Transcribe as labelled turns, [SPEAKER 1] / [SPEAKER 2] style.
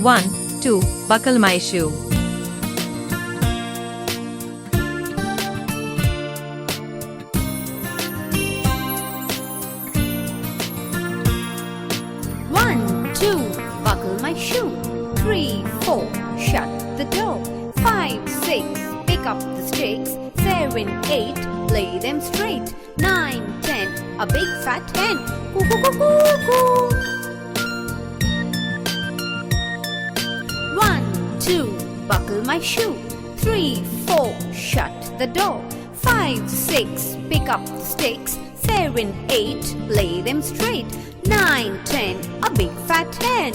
[SPEAKER 1] 1, 2, buckle my shoe.
[SPEAKER 2] 1, 2, buckle my shoe. 3, 4, shut the door. 5, 6, pick up the sticks. 7, 8, lay them straight. 9, 10, a big fat hen. Coo, coo, coo, coo, coo. 1, 2, buckle my shoe. 3, 4, shut the door. 5, 6, pick up the sticks. 7, 8, lay them straight. 9, 10, a big fat hen.